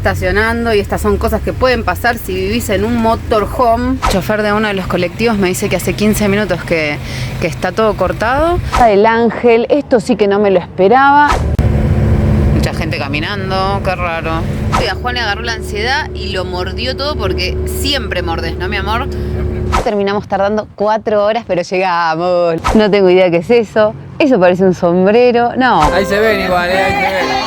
estacionando y estas son cosas que pueden pasar si vivís en un motorhome. El chofer de uno de los colectivos me dice que hace 15 minutos que está todo cortado. El Ángel, esto sí que no me lo esperaba. Mucha gente caminando, qué raro. A Juan le agarró la ansiedad y lo mordió todo porque siempre mordes, ¿no, mi amor? Terminamos tardando 4 horas, pero llegamos. No tengo idea qué es eso. Eso parece un sombrero. No. Ahí se ven igual, ahí se ven.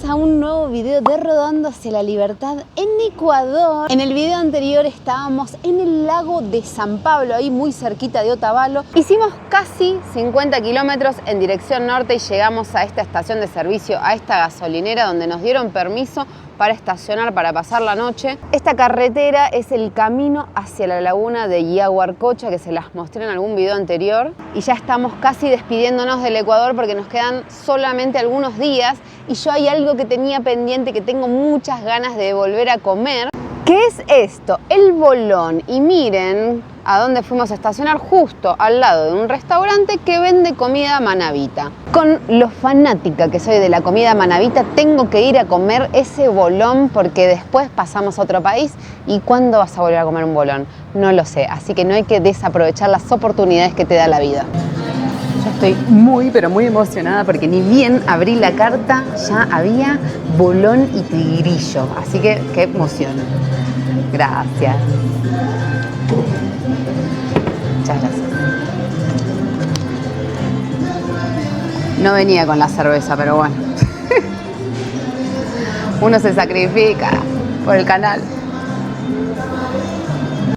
A un nuevo video de Rodando hacia la Libertad en Ecuador. En el video anterior estábamos en el lago de San Pablo, ahí muy cerquita de Otavalo. Hicimos casi 50 kilómetros en dirección norte y llegamos a esta estación de servicio, a esta gasolinera donde nos dieron permiso para estacionar, para pasar la noche. Esta carretera es el camino hacia la laguna de Yaguarcocha, que se las mostré en algún video anterior. Y ya estamos casi despidiéndonos del Ecuador porque nos quedan solamente algunos días. Y yo hay algo que tenía pendiente, que tengo muchas ganas de volver a comer. ¿Qué es esto? El bolón. Y miren a dónde fuimos a estacionar, justo al lado de un restaurante que vende comida manabita. Con lo fanática que soy de la comida manabita, tengo que ir a comer ese bolón porque después pasamos a otro país. ¿Y cuándo vas a volver a comer un bolón? No lo sé, así que no hay que desaprovechar las oportunidades que te da la vida. Yo estoy muy, pero muy emocionada porque ni bien abrí la carta, ya había bolón y tigrillo. Así que, qué emoción. Gracias. Muchas gracias. No venía con la cerveza, pero bueno. Uno se sacrifica por el canal.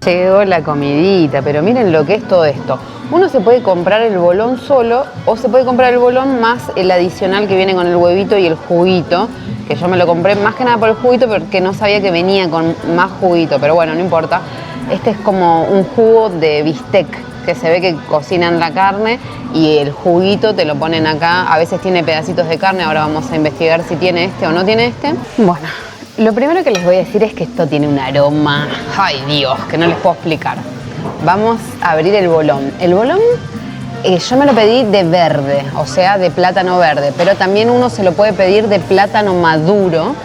Llegó la comidita, pero miren lo que es todo esto. Uno se puede comprar el bolón solo o se puede comprar el bolón más el adicional que viene con el huevito y el juguito, que yo me lo compré más que nada por el juguito porque no sabía que venía con más juguito, pero bueno, no importa. Este es como un jugo de bistec, que se ve que cocinan la carne y el juguito te lo ponen acá. A veces tiene pedacitos de carne, ahora vamos a investigar si tiene este o no tiene este. Bueno, lo primero que les voy a decir es que esto tiene un aroma, ay Dios, que no les puedo explicar. Vamos a abrir el bolón. El bolón yo me lo pedí de verde, o sea, de plátano verde, pero también uno se lo puede pedir de plátano maduro.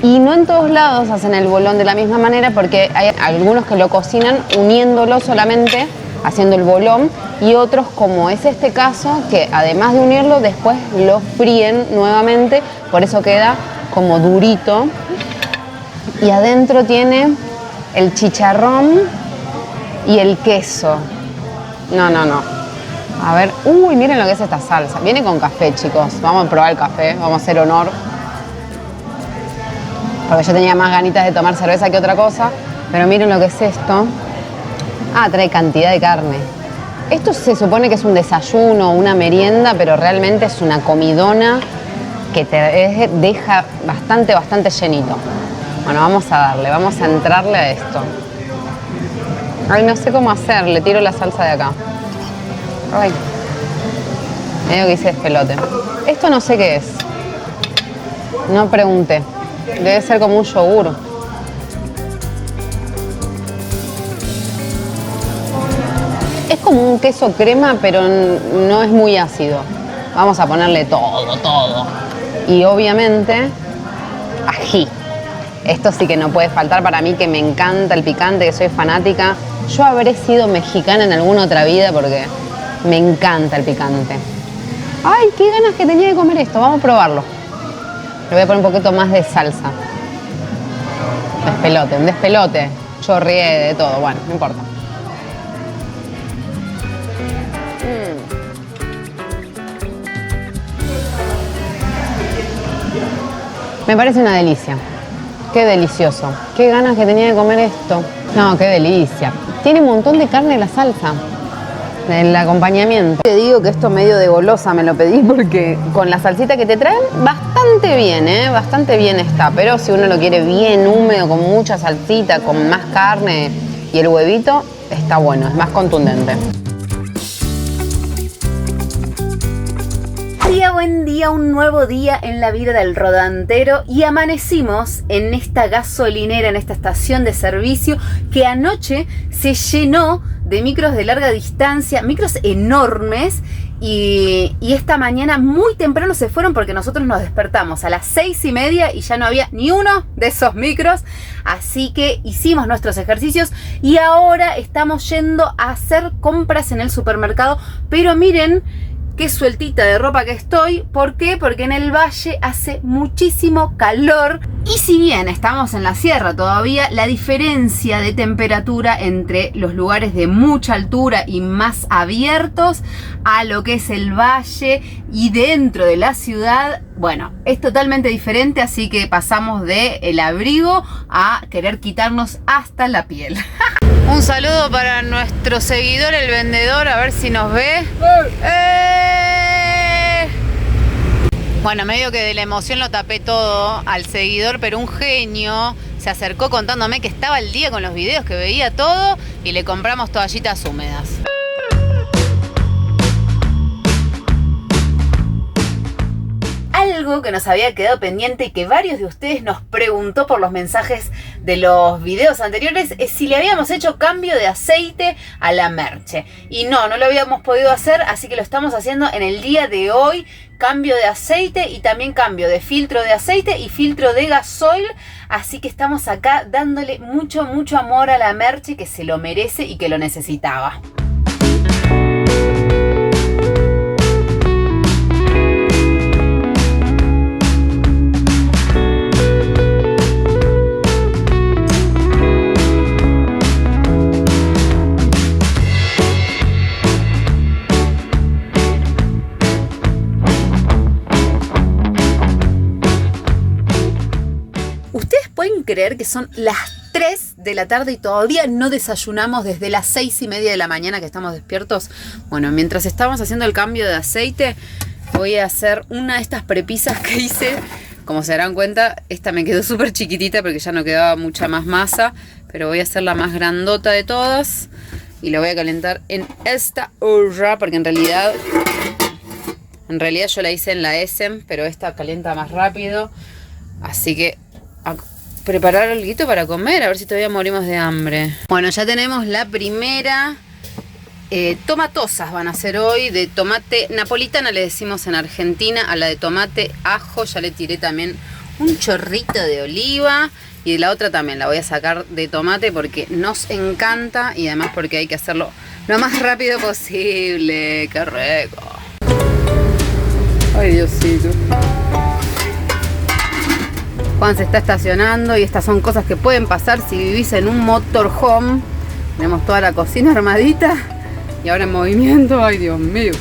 Y no en todos lados hacen el bolón de la misma manera porque hay algunos que lo cocinan uniéndolo solamente, haciendo el bolón, y otros, como es este caso, que además de unirlo, después lo fríen nuevamente, por eso queda como durito. Y adentro tiene el chicharrón y el queso. No. A ver, uy, miren lo que es esta salsa. Viene con café, chicos. Vamos a probar el café, vamos a hacer honor. Porque yo tenía más ganitas de tomar cerveza que otra cosa. Pero miren lo que es esto. Ah, trae cantidad de carne. Esto se supone que es un desayuno, una merienda, pero realmente es una comidona que te deja bastante llenito. Bueno, vamos a darle, vamos a entrarle a esto. Ay, no sé cómo hacer, le tiro la salsa de acá. Ay, medio que hice despelote. Esto no sé qué es. No pregunté. Debe ser como un yogur. Es como un queso crema, pero no es muy ácido. Vamos a ponerle todo. Y obviamente, ají. Esto sí que no puede faltar para mí, que me encanta el picante, que soy fanática. Yo habré sido mexicana en alguna otra vida porque me encanta el picante. ¡Ay, qué ganas que tenía de comer esto! Vamos a probarlo. Le voy a poner un poquito más de salsa. Un despelote. Chorrié de todo. Bueno, no importa. Me parece una delicia. Qué delicioso. Qué ganas que tenía de comer esto. No, qué delicia. Tiene un montón de carne la salsa. el acompañamiento. Te digo que esto medio de golosa me lo pedí porque con la salsita que te traen, bastante bien, bastante bien está. Pero si uno lo quiere bien húmedo, con mucha salsita, con más carne y el huevito, está bueno, es más contundente. Buen día, un nuevo día en la vida del rodantero y amanecimos en esta gasolinera, en esta estación de servicio que anoche se llenó de micros de larga distancia, micros enormes y esta mañana muy temprano se fueron porque nosotros nos despertamos a las 6:30 y ya no había ni uno de esos micros, así que hicimos nuestros ejercicios y ahora estamos yendo a hacer compras en el supermercado, pero miren qué sueltita de ropa que estoy. ¿Por qué? Porque en el valle hace muchísimo calor. Y si bien estamos en la sierra todavía, la diferencia de temperatura entre los lugares de mucha altura y más abiertos a lo que es el valle y dentro de la ciudad, bueno, es totalmente diferente. Así que pasamos de el abrigo a querer quitarnos hasta la piel. Un saludo para nuestro seguidor, el vendedor, a ver si nos ve. Bueno, medio que de la emoción lo tapé todo al seguidor, pero un genio se acercó contándome que estaba al día con los videos, que veía todo y le compramos toallitas húmedas. Algo que nos había quedado pendiente y que varios de ustedes nos preguntó por los mensajes de los videos anteriores es si le habíamos hecho cambio de aceite a la Merche. Y no lo habíamos podido hacer, así que lo estamos haciendo en el día de hoy. Cambio de aceite y también cambio de filtro de aceite y filtro de gasoil. Así que estamos acá dándole mucho amor a la Merche, que se lo merece y que lo necesitaba. ¿Pueden creer que son las 3 de la tarde y todavía no desayunamos desde las 6:30 de la mañana que estamos despiertos? Bueno, mientras estamos haciendo el cambio de aceite, voy a hacer una de estas prepisas que hice. Como se darán cuenta, esta me quedó súper chiquitita porque ya no quedaba mucha más masa, pero voy a hacer la más grandota de todas y la voy a calentar en esta olla porque en realidad yo la hice en la Essen, pero esta calienta más rápido, así que a preparar algo para comer, a ver si todavía morimos de hambre. Bueno, ya tenemos la primera. Tomatosas van a ser hoy, de tomate napolitana le decimos en Argentina, a la de tomate ajo ya le tiré también un chorrito de oliva y de la otra también la voy a sacar de tomate porque nos encanta y además porque hay que hacerlo lo más rápido posible. ¡Qué rico! ¡Ay, Diosito! Juan se está estacionando y estas son cosas que pueden pasar si vivís en un motorhome. Tenemos toda la cocina armadita y ahora en movimiento. ¡Ay, Dios mío!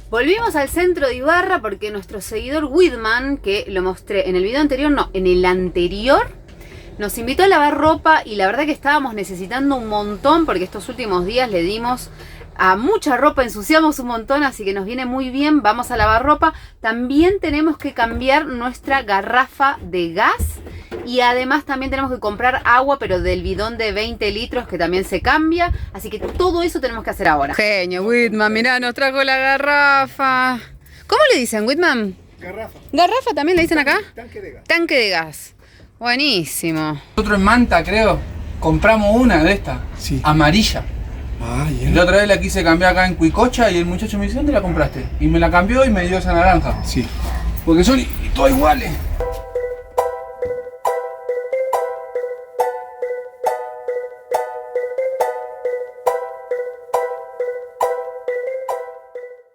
Volvimos al centro de Ibarra porque nuestro seguidor Whitman, que lo mostré en el video anterior, no, en el anterior, nos invitó a lavar ropa y la verdad que estábamos necesitando un montón porque estos últimos días le dimos a mucha ropa, ensuciamos un montón, así que nos viene muy bien. Vamos a lavar ropa. También tenemos que cambiar nuestra garrafa de gas y además también tenemos que comprar agua, pero del bidón de 20 litros que también se cambia. Así que todo eso tenemos que hacer ahora. Genio, Whitman, mirá, nos trajo la garrafa. ¿Cómo le dicen, Whitman? Garrafa. ¿Garrafa también le dicen acá? Tanque de gas. Tanque de gas. Buenísimo. Nosotros en Manta, creo, compramos una de estas, Sí. amarilla. Ah, Y bien. la otra vez la quise cambiar acá en Cuicocha y el muchacho me dice, ¿dónde la compraste? Y me la cambió y me dio esa naranja. Sí. Porque son todas iguales.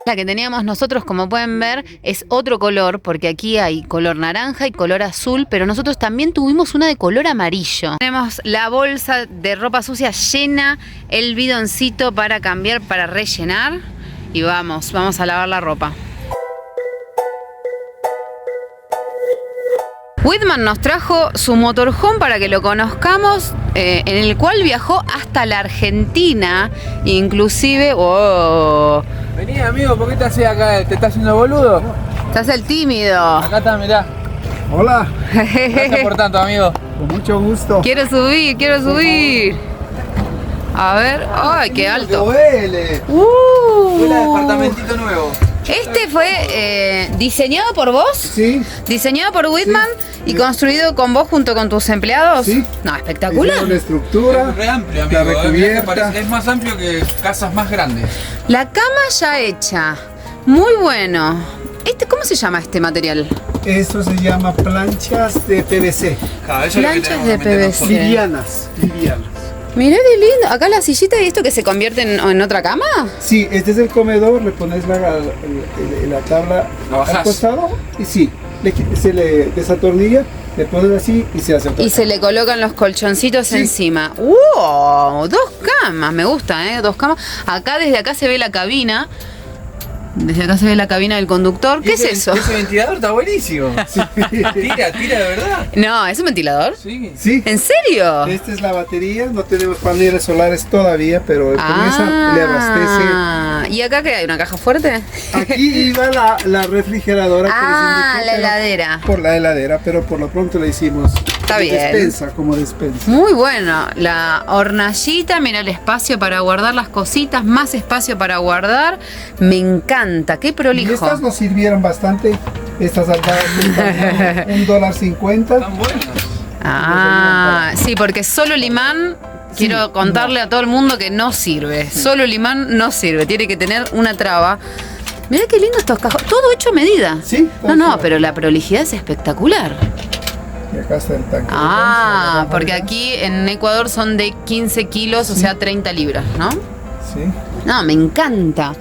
La que teníamos nosotros, como pueden ver, es otro color, porque aquí hay color naranja y color azul, pero nosotros también tuvimos una de color amarillo. Tenemos la bolsa de ropa sucia llena, el bidoncito para cambiar, para rellenar, y vamos a lavar la ropa. Whitman nos trajo su motorhome para que lo conozcamos, en el cual viajó hasta la Argentina, inclusive... ¡Oh! Vení, amigo, ¿por qué te haces acá? ¿Te estás haciendo boludo? Estás el tímido. Acá está, mirá. Hola, Gracias por tanto, amigo. con mucho gusto. Quiero subir, quiero subir. A ver, ¡ay, qué alto! huele! Huele a departamentito nuevo. Este fue diseñado por vos, Sí, diseñado por Whitman y Sí. construido con vos junto con tus empleados. Sí. No, espectacular. hicieron la estructura, Es re amplio, la amigo. Mirá que recubierta. es más amplio que casas más grandes. La cama ya hecha. Muy bueno. ¿Cómo se llama este material? Esto se llama planchas de PVC. Claro, eso es lo que Planchas tenemos de que meter PVC. nosotros. Livianas, livianas. Mirá qué lindo. Acá la sillita y esto que se convierte en otra cama. Sí, este es el comedor, le pones la tabla ¿La bajás? al costado y sí, se le desatornilla, le pones así y se hace otra Y se le colocan los colchoncitos Sí. encima. ¡Wow! 2 camas, me gusta, ¿eh? 2 camas. Desde acá se ve la cabina. Desde acá se ve la cabina del conductor. ¿Qué es eso? Ese ventilador está buenísimo. Tira de verdad. No, ¿es un ventilador? Sí. Sí, ¿En serio? esta es la batería, no tenemos paneles solares todavía, pero con esa le abastece. ¿Y acá qué hay? ¿Una caja fuerte? Aquí iba la refrigeradora que les indiqué, La pero- heladera. Por la heladera, pero por lo pronto le hicimos Está bien. despensa, como despensa. Muy bueno. La hornallita, mira el espacio para guardar las cositas, más espacio para guardar. Me encanta, qué Y prolijo. estas nos sirvieron bastante. Estas andaban $1.50. Están buenas. Sí, porque solo el imán, quiero contarle a todo el mundo que no sirve. Solo el imán no sirve, tiene que tener una traba. Mirá qué lindo estos cajones, todo hecho a medida. Sí, todo No, hecho. pero la prolijidad es espectacular. Y acá está el tanque. Porque aquí en Ecuador son de 15 kilos, o sea, 30 libras, ¿no? Sí. No, me encanta.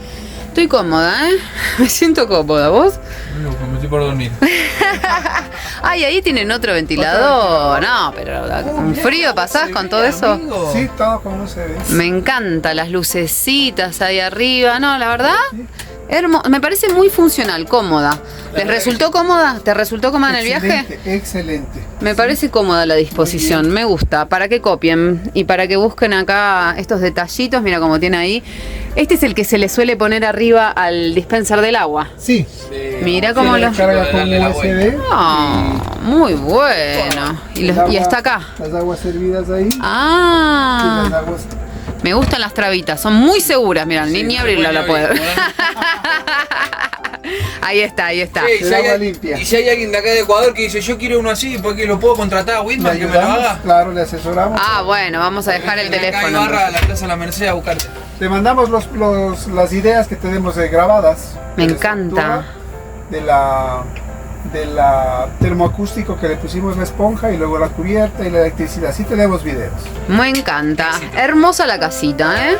Estoy cómoda, ¿eh? Me siento cómoda, ¿vos? Me estoy por dormir. Ay, ahí tienen otro ventilador. No, pero con frío pasás con todo eso. Amigo. Sí, todo como se ve. Me encanta las lucecitas ahí arriba. No, la verdad, me parece muy funcional, cómoda. ¿Les resultó cómoda? ¿Te resultó cómoda en el viaje? Excelente, excelente. Me parece cómoda la disposición, me gusta. Para que copien y para que busquen acá estos detallitos, mira cómo tiene ahí. Este es el que se le suele poner arriba al dispenser del agua. Sí. Mira cómo Tiene lo... carga con Darle la USB. Muy bueno. Y, El agua- y está acá. Las aguas servidas ahí. Y Ah, las aguas. me gustan las trabitas, son muy seguras, mira, ni abrirla la puedo. Ahí está, ahí está. Sí, El agua limpia. Y si hay alguien de acá de Ecuador que dice, yo quiero uno así, ¿por qué lo puedo contratar a Le Whitman que me lo ayudamos, haga? claro, le asesoramos. Bueno, vamos a dejar el Ven acá a teléfono. Ibarra, a la Plaza La Merced a buscarte. Le mandamos las ideas que tenemos grabadas. Me de la encanta. estructura, de la termoacústico que le pusimos la esponja y luego la cubierta y la electricidad. Sí tenemos videos. Me encanta. Hermosa la casita, ¿eh?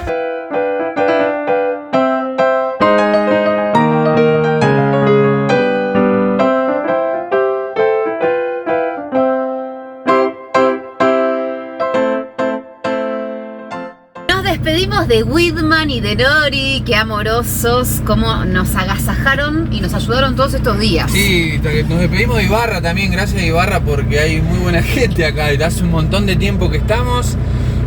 Nos despedimos de Whitman y de Nori, qué amorosos, cómo nos agasajaron y nos ayudaron todos estos días. Sí, nos despedimos de Ibarra también, gracias a Ibarra porque hay muy buena gente acá. Hace un montón de tiempo que estamos.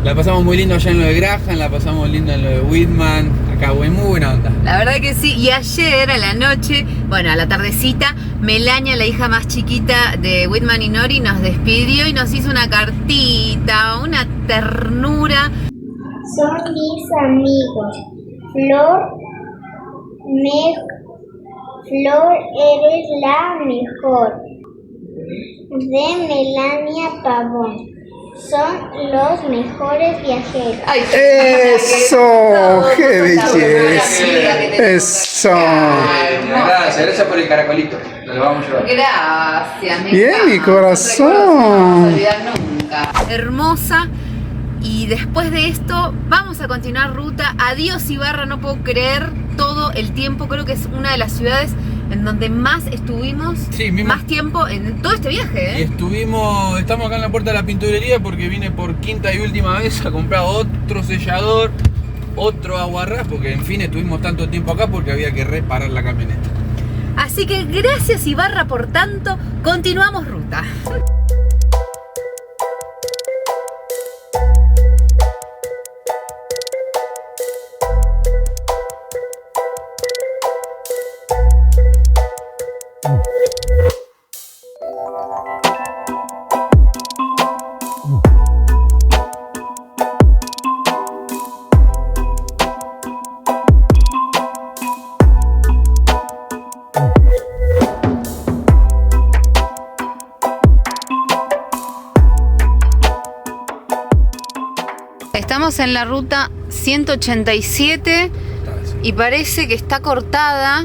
La pasamos muy lindo allá en lo de Graham, la pasamos lindo en lo de Whitman. Acá, muy buena onda. La verdad que sí, y ayer a la noche, bueno, a la tardecita, Melania, la hija más chiquita de Whitman y Nori, nos despidió y nos hizo una cartita, una ternura. Son mis amigos. Flor, eres la mejor. De Melania Pavón. Son los mejores viajeros. ¡Eso! ¡Qué belleza! ¡Eso! Gracias por el caracolito. Lo vamos a llevar. Gracias, me Bien, encanta. mi corazón. Un recuerdo que no vamos a olvidar nunca. Hermosa. Y después de esto vamos a continuar ruta. Adiós Ibarra, no puedo creer todo el tiempo. Creo que es una de las ciudades en donde más estuvimos, Sí, mismo. más tiempo en todo este viaje, Y ¿eh? estamos acá en la puerta de la pinturería porque vine por quinta y última vez a comprar otro sellador, otro aguarrás, porque en fin estuvimos tanto tiempo acá porque había que reparar la camioneta. Así que gracias Ibarra por tanto, continuamos ruta. Estamos en la ruta 187 y parece que está cortada.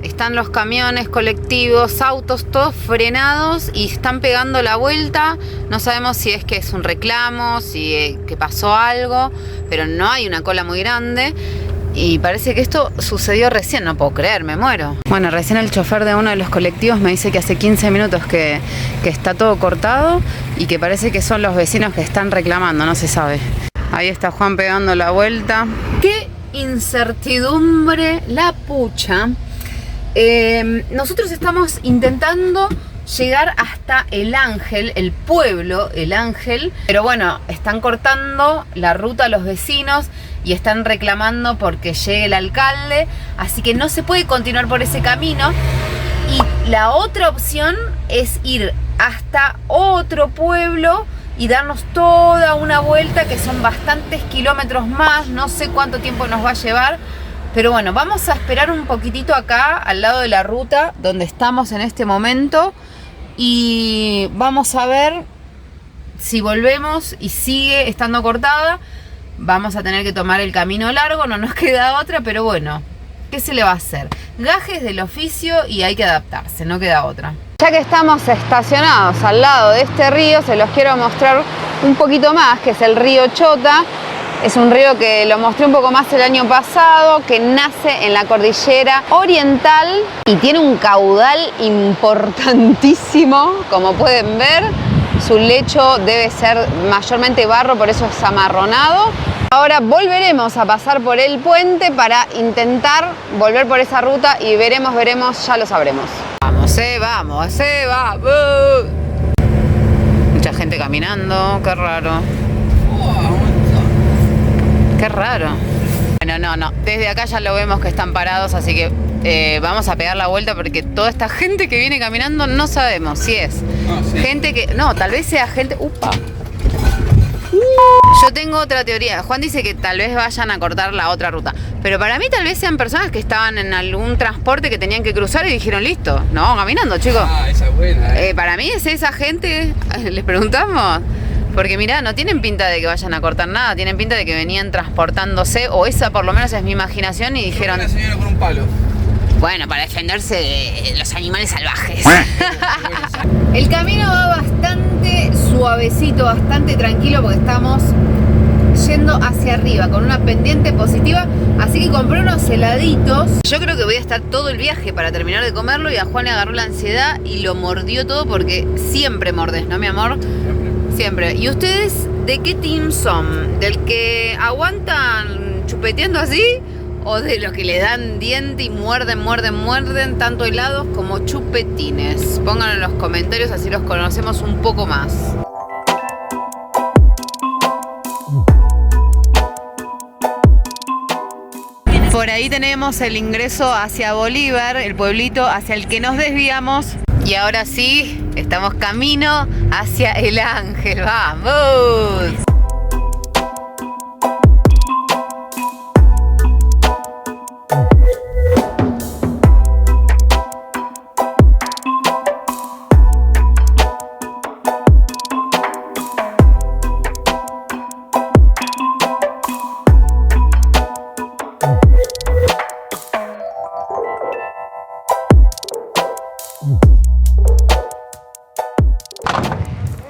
Están los camiones, colectivos, autos, todos frenados y están pegando la vuelta. No sabemos si es que es un reclamo, si que pasó algo, pero no hay una cola muy grande. Y parece que esto sucedió recién, no puedo creer, me muero. Bueno, recién el chofer de uno de los colectivos me dice que hace 15 minutos que está todo cortado y que parece que son los vecinos que están reclamando, no se sabe. Ahí está Juan pegando la vuelta. ¡Qué incertidumbre la pucha! Nosotros estamos intentando llegar hasta El Ángel, el pueblo El Ángel, pero bueno, están cortando la ruta a los vecinos y están reclamando porque llegue el alcalde, así que no se puede continuar por ese camino. Y la otra opción es ir hasta otro pueblo y darnos toda una vuelta, que son bastantes kilómetros más, no sé cuánto tiempo nos va a llevar. Pero bueno, vamos a esperar un poquitito acá, al lado de la ruta, donde estamos en este momento. Y vamos a ver si volvemos y sigue estando cortada. Vamos a tener que tomar el camino largo, no nos queda otra, pero bueno, ¿qué se le va a hacer? Gajes del oficio y hay que adaptarse, no queda otra. Ya que estamos estacionados al lado de este río, se los quiero mostrar un poquito más, que es el río Chota. Es un río que lo mostré un poco más el año pasado, que nace en la cordillera oriental y tiene un caudal importantísimo, como pueden ver. Su lecho debe ser mayormente barro, por eso es amarronado. Ahora volveremos a pasar por el puente para intentar volver por esa ruta y veremos, ya lo sabremos. Vamos, vamos. Mucha gente caminando, qué raro. Qué raro. Bueno, no. Desde acá ya lo vemos que están parados, así que vamos a pegar la vuelta porque toda esta gente que viene caminando no sabemos si es gente que... No, tal vez sea gente... ¡Upa! Yo tengo otra teoría. Juan dice que tal vez vayan a cortar la otra ruta. Pero para mí tal vez sean personas que estaban en algún transporte que tenían que cruzar y dijeron, listo, no vamos caminando, chicos. Ah, esa es buena. Para mí es esa gente. ¿Les preguntamos? Porque mirá, no tienen pinta de que vayan a cortar nada, tienen pinta de que venían transportándose, o esa por lo menos es mi imaginación, y dijeron... Una señora con un palo. Bueno, para defenderse de los animales salvajes. El camino va bastante suavecito, bastante tranquilo, porque estamos yendo hacia arriba con una pendiente positiva, así que compré unos heladitos. Yo creo que voy a estar todo el viaje para terminar de comerlo, y a Juan le agarró la ansiedad y lo mordió todo, porque siempre mordes, ¿no, mi amor? Siempre. ¿Y ustedes de qué team son? ¿Del que aguantan chupeteando así? ¿O de los que le dan diente y muerden, tanto helados como chupetines? Pónganlo en los comentarios, así los conocemos un poco más. Por ahí tenemos el ingreso hacia Bolívar, el pueblito hacia el que nos desviamos. Y ahora sí, estamos camino hacia El Ángel. ¡Vamos!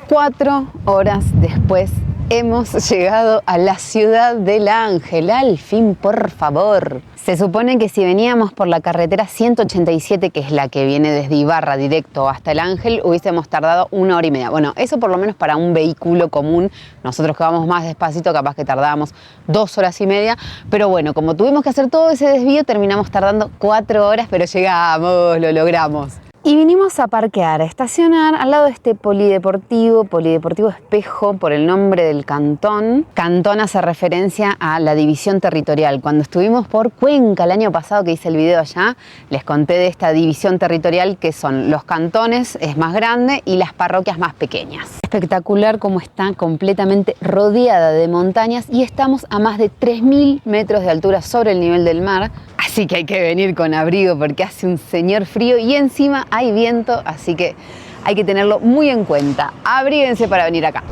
Cuatro horas después Hemos llegado a la ciudad del Ángel, al fin, por favor. Se supone que si veníamos por la carretera 187, que es la que viene desde Ibarra directo hasta el Ángel, hubiésemos tardado 1 hora y media. Bueno, eso por lo menos para un vehículo común. Nosotros que vamos más despacito, capaz que tardábamos 2 horas y media. Pero bueno, como tuvimos que hacer todo ese desvío, terminamos tardando 4 horas, pero llegamos, lo logramos. Y vinimos a parquear, a estacionar al lado de este polideportivo Espejo, por el nombre del cantón. Cantón hace referencia a la división territorial. Cuando estuvimos por Cuenca el año pasado, que hice el video allá, les conté de esta división territorial que son los cantones, es más grande, y las parroquias más pequeñas. Espectacular como está completamente rodeada de montañas y estamos a más de 3.000 metros de altura sobre el nivel del mar. Así que hay que venir con abrigo porque hace un señor frío y encima hay viento, así que hay que tenerlo muy en cuenta. Abríguense para venir acá.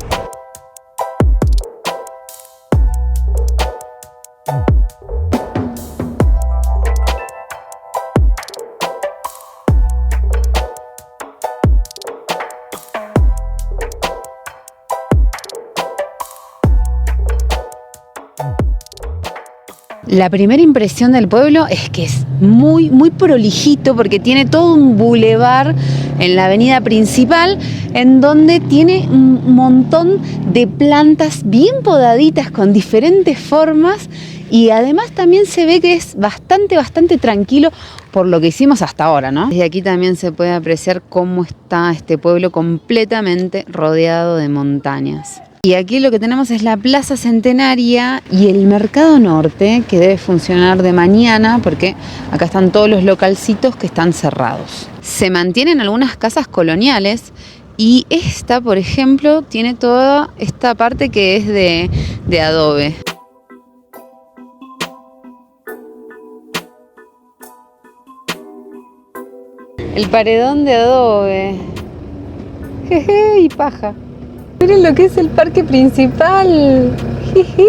La primera impresión del pueblo es que es muy prolijito porque tiene todo un bulevar en la avenida principal en donde tiene un montón de plantas bien podaditas con diferentes formas y además también se ve que es bastante tranquilo por lo que hicimos hasta ahora, ¿no? Desde aquí también se puede apreciar cómo está este pueblo completamente rodeado de montañas. Y aquí lo que tenemos es la Plaza Centenaria y el Mercado Norte, que debe funcionar de mañana porque acá están todos los localcitos que están cerrados. Se mantienen algunas casas coloniales y esta, por ejemplo, tiene toda esta parte que es de adobe. El paredón de adobe. Jeje, y paja. Miren lo que es el parque principal. Jiji.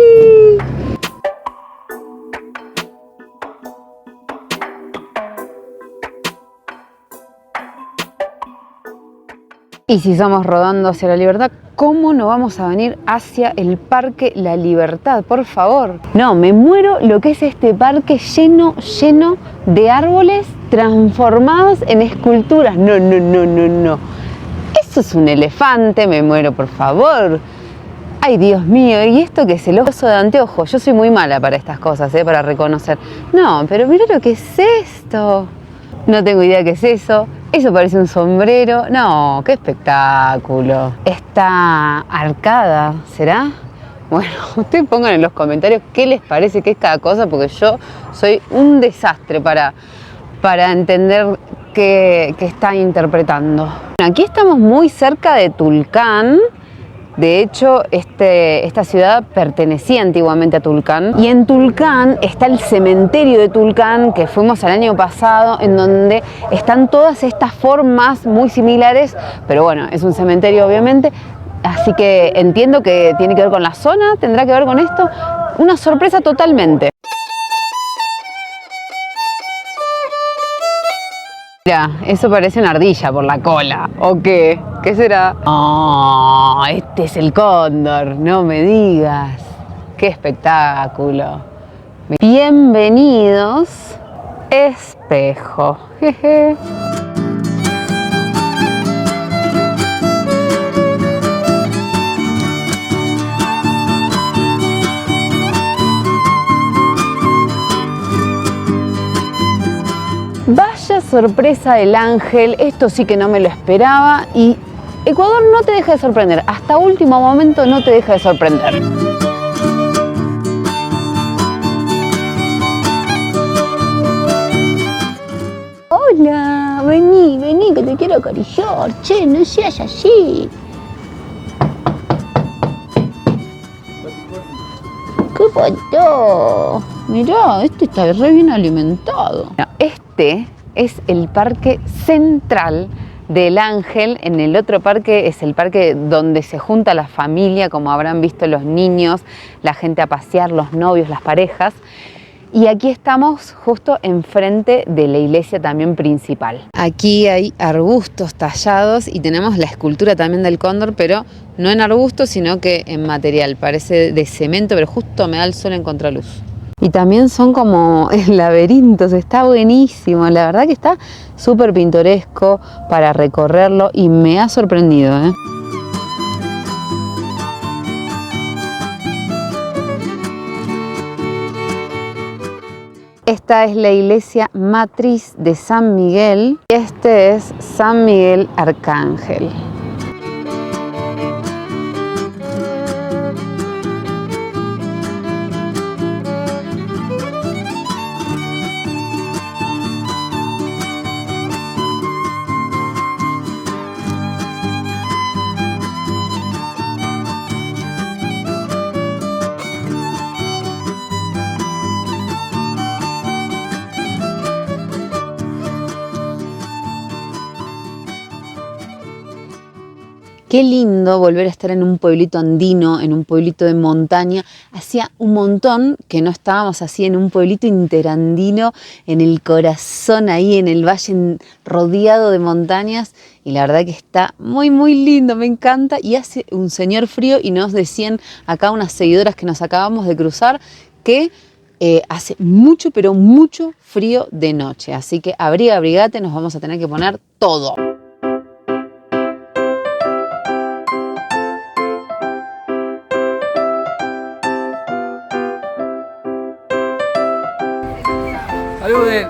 Y si somos rodando hacia la Libertad, ¿cómo no vamos a venir hacia el Parque La Libertad? Por favor. No, me muero lo que es este parque lleno de árboles transformados en esculturas. No. Eso es un elefante, me muero, por favor. Ay, Dios mío, ¿y esto qué es? El oso de anteojo. Yo soy muy mala para estas cosas, para reconocer. No, pero mira lo que es esto. No tengo idea qué es eso. Eso parece un sombrero. No, qué espectáculo. Esta arcada, ¿será? Bueno, ustedes pongan en los comentarios qué les parece que es cada cosa, porque yo soy un desastre para entender qué está interpretando. Bueno, aquí estamos muy cerca de Tulcán. De hecho, esta ciudad pertenecía antiguamente a Tulcán. Y en Tulcán está el cementerio de Tulcán, que fuimos el año pasado, en donde están todas estas formas muy similares. Pero bueno, es un cementerio obviamente. Así que entiendo que tiene que ver con la zona, tendrá que ver con esto. Una sorpresa totalmente. Mira, eso parece una ardilla por la cola. ¿O qué? ¿Qué será? Oh, este es el cóndor. No me digas. ¡Qué espectáculo! Bienvenidos, Espejo. Jeje. Vaya sorpresa el Ángel, esto sí que no me lo esperaba y Ecuador no te deja de sorprender, hasta último momento no te deja de sorprender. Hola, vení, que te quiero acariciar, che, no seas así. ¿Qué pasó? Mirá, este está re bien alimentado. Este es el parque central del Ángel. En el otro parque es el parque donde se junta la familia, como habrán visto los niños, la gente a pasear, los novios, las parejas. Y aquí estamos justo enfrente de la iglesia también principal. Aquí hay arbustos tallados y tenemos la escultura también del cóndor, pero no en arbusto, sino que en material. Parece de cemento, pero justo me da el sol en contraluz. Y también son como laberintos, está buenísimo. La verdad que está súper pintoresco para recorrerlo y me ha sorprendido, ¿eh? Esta es la iglesia matriz de San Miguel y este es San Miguel Arcángel. Qué lindo volver a estar en un pueblito andino, en un pueblito de montaña. Hacía un montón que no estábamos así en un pueblito interandino, en el corazón, ahí en el valle rodeado de montañas. Y la verdad que está muy, muy lindo, me encanta. Y hace un señor frío y nos decían acá unas seguidoras que nos acabamos de cruzar que hace mucho, pero mucho frío de noche. Así que abrigate, nos vamos a tener que poner todo. ¡Saluden!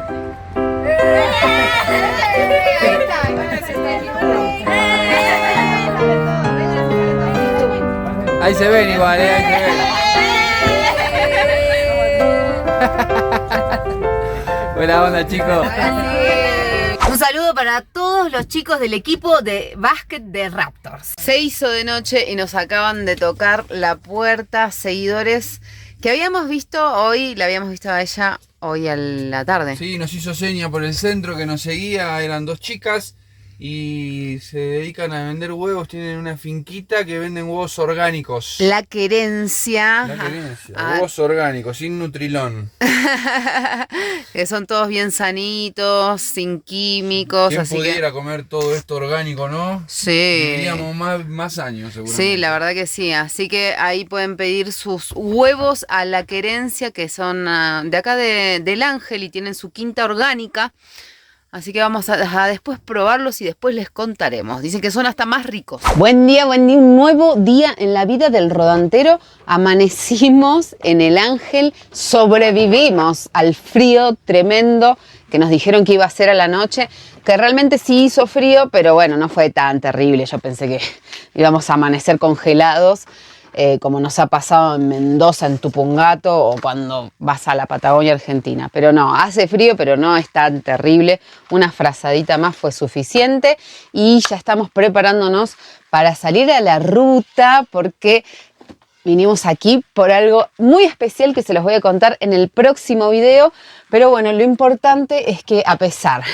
Ahí se ven igual, ahí se ven. Buena onda, chicos. Un saludo para todos los chicos del equipo de básquet de Raptors. Se hizo de noche y nos acaban de tocar la puerta, seguidores que habíamos visto hoy, la habíamos visto a ella hoy a la tarde. Sí, nos hizo seña por el centro que nos seguía, eran dos chicas y se dedican a vender huevos, tienen una finquita que venden huevos orgánicos. La querencia. Huevos orgánicos, sin Nutrilón. Que son todos bien sanitos, sin químicos. ¿Quién así pudiera que comer todo esto orgánico, no? sí. Viviríamos más años, seguramente. Sí, la verdad que sí. Así que ahí pueden pedir sus huevos a la querencia, que son de acá del Ángel y tienen su quinta orgánica. Así que vamos a después probarlos y después les contaremos. Dicen que son hasta más ricos. Buen día, un nuevo día en la vida del rodantero. Amanecimos en el Ángel, sobrevivimos al frío tremendo que nos dijeron que iba a ser a la noche, que realmente sí hizo frío, pero bueno, no fue tan terrible. Yo pensé que íbamos a amanecer congelados. Como nos ha pasado en Mendoza, en Tupungato o cuando vas a la Patagonia Argentina. Pero no, hace frío, pero no es tan terrible. Una frazadita más fue suficiente y ya estamos preparándonos para salir a la ruta porque vinimos aquí por algo muy especial que se los voy a contar en el próximo video. Pero bueno, lo importante es que a pesar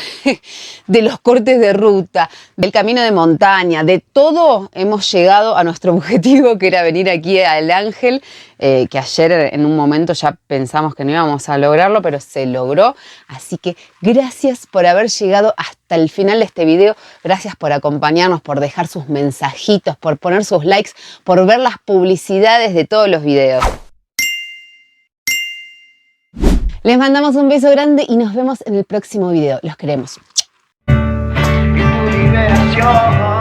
de los cortes de ruta, del camino de montaña, de todo, hemos llegado a nuestro objetivo, que era venir aquí al Ángel, que ayer en un momento ya pensamos que no íbamos a lograrlo, pero se logró. Así que gracias por haber llegado hasta el final de este video, gracias por acompañarnos, por dejar sus mensajitos, por poner sus likes, por ver las publicidades de todos los videos. Les mandamos un beso grande y nos vemos en el próximo video. Los queremos. Liberación.